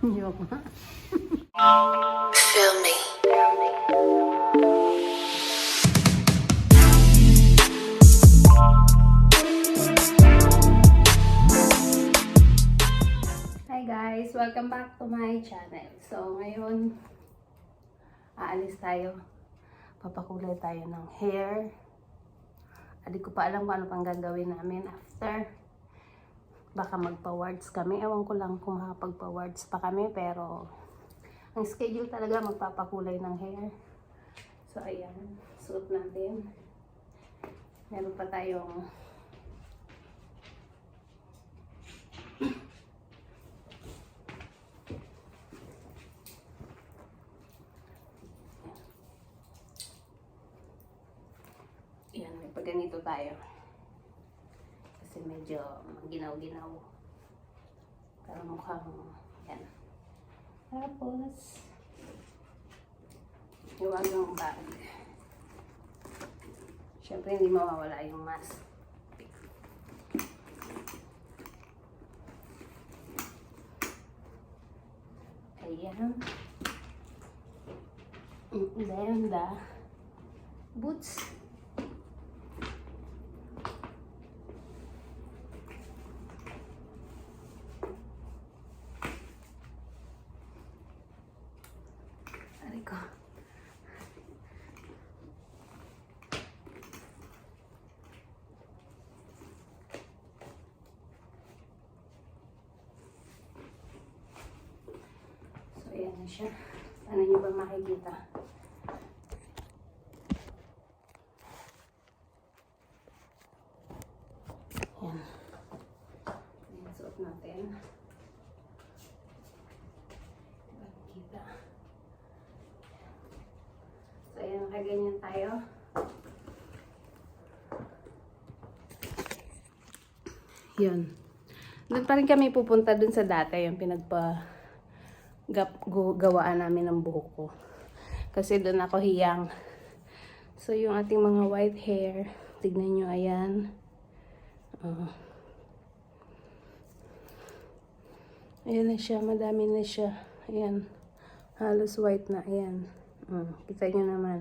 Joke nga. Feel me. Hi guys! Welcome back to my channel. So ngayon, aalis tayo. Papakulay tayo ng hair. Hindi ko pa alam kung ano pang gagawin namin after. Baka magpa-wards kami. Ewan ko lang kung makapagpa-wards pa kami. Pero ang schedule talaga magpapakulay ng hair. So ayan, suot natin. Meron pa tayong yan, may pagganito tayo. Kasi medyo ginaw-ginaw. Parang mukhang yan. Tapos iwan yung bag. Siyempre hindi mawawala yung mask. Ayan. And then the boots. Aray ko. So, ayan na siya. Paano nyo ba makikita? Ayan. Ayan, suot natin. Diba nakita? So, ayan, nakaganyan tayo. Yun. Doon pa rin kami pupunta dun sa dati, yung gawaan namin ng buhok ko. Kasi doon ako hiyang. So, yung ating mga white hair, tignan nyo, ayan. Ayan na siya, madami na siya. Ayan, halos white na, ayan. Kita nyo naman.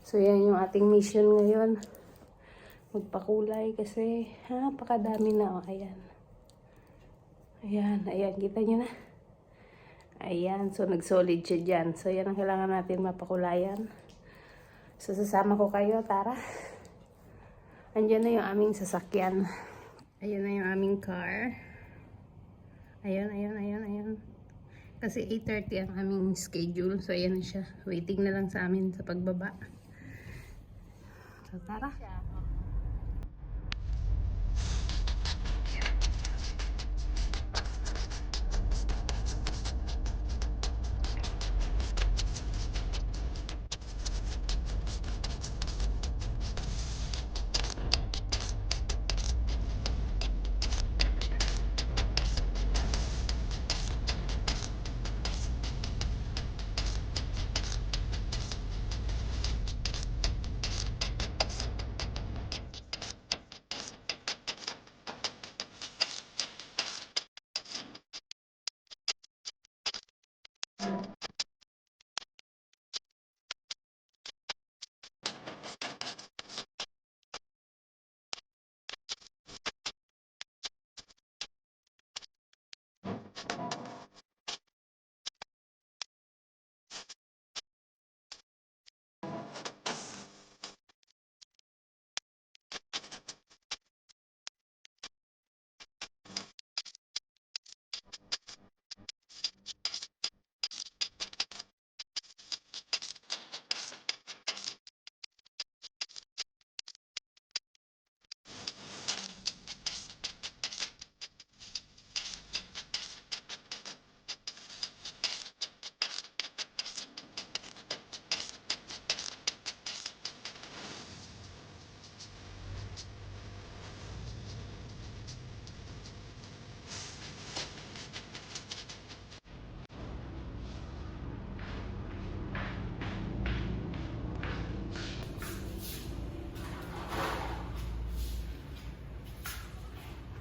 So, yan yung ating mission ngayon. Magpakulay kasi, napakadami na, oh, ayan. Ayan, ayan, kita nyo na. Ayan, so nag-solid siya dyan. So, yan ang kailangan natin mapakulayan. So, sasama ko kayo, tara. Andyan na yung aming sasakyan. Ayan na yung aming car. Ayan, ayan, ayan, ayan. Kasi 8:30 ang aming schedule. So, ayan na siya. Waiting na lang sa amin sa pagbaba. So, tara.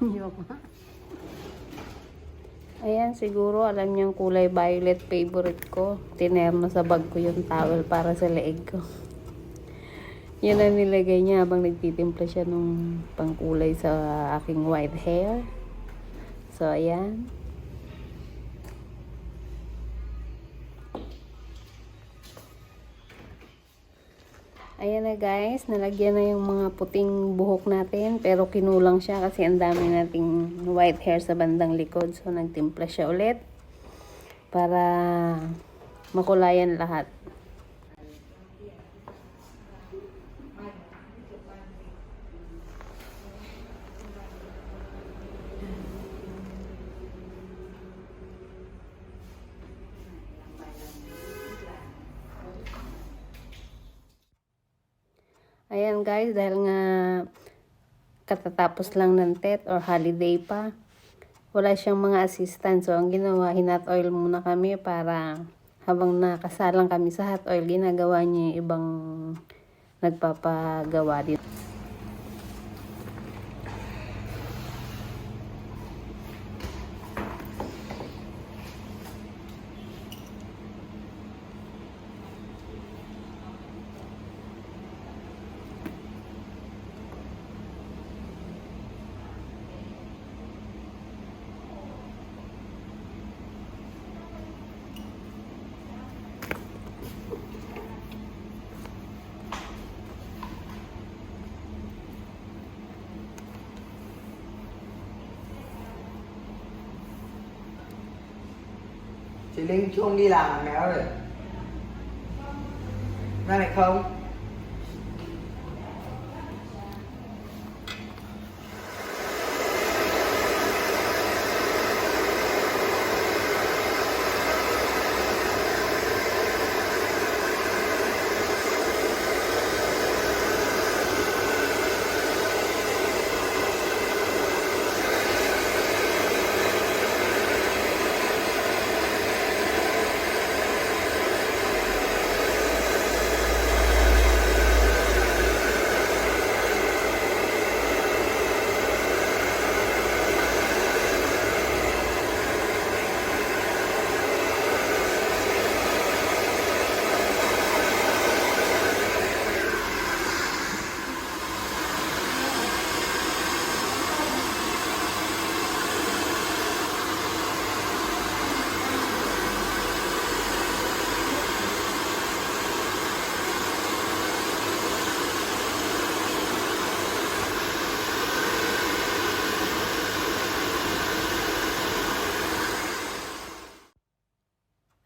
Joke nga. Ayan, siguro alam niyo yung kulay violet favorite ko. Tinerno sa bag ko yung towel para sa leeg ko. Yan ang nilagay niya habang nagtitimpla siya nung pangkulay sa aking white hair. So, ayan. Ayan na guys, nalagyan na yung mga puting buhok natin. Pero kinulang siya kasi ang dami nating white hair sa bandang likod. So, nagtimpla siya ulit para makulayan lahat. Ayan guys, dahil nga katatapos lang ng TET or holiday pa, wala siyang mga assistant. So, ang ginawa, hinot oil muna kami para habang nakasalang kami sa hot oil, ginagawa niya yung ibang nagpapagawa dito. Chị Linh không đi làm méo rồi. Ra này không?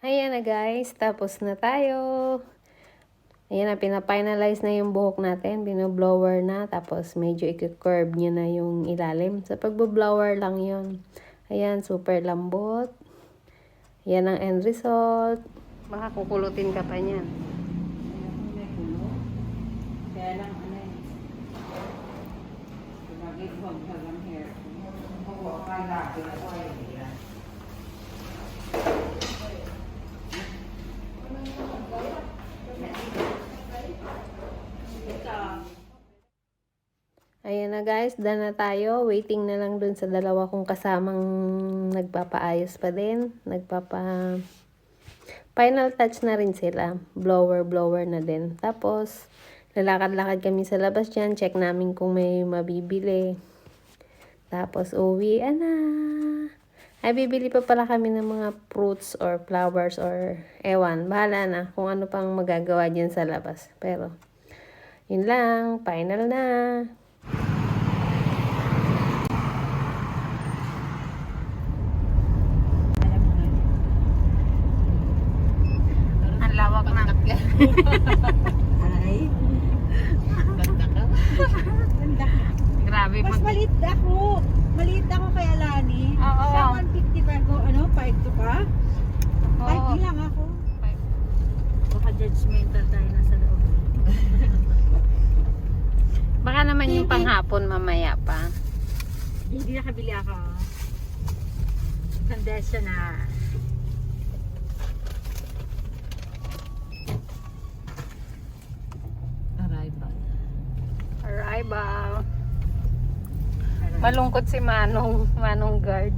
Ayan na guys, tapos na tayo. Ayan na, pina-finalize na yung buhok natin. Bino-blower na, tapos medyo i-curve niya na yung ilalim. Sa pagbo-blower lang yun. Ayan, super lambot. Ayan ang end result. Baka kukulutin ka pa niyan. Kaya lang ano eh. Lagi ko ang hair. Oo, kaya ko ay Ayan na guys, done na tayo. Waiting na lang dun sa dalawa kong kasamang nagpapaayos pa din. Final touch na rin sila. Blower na din. Tapos, lalakad-lakad kami sa labas dyan. Check namin kung may mabibili. Tapos, uwi na. Ay, bibili pa pala kami ng mga fruits or flowers or ewan. Bahala na kung ano pang magagawa dyan sa labas. Pero, yun lang. Final na. Ang lawak na. Ay. Ganda ka. Ganda. Grabe. Mas maliit ako. Maliit ako kay Alani. Oo. Siya 150 pa ako. Ano? 5'2" ka? Oo. 5'2" lang ako. Baka judgmental tayo nasa loob. Baka naman yung panghapon mamaya pa. Hindi nakabili ako. Kandesya na. Arrival. Malungkot si Manong guard.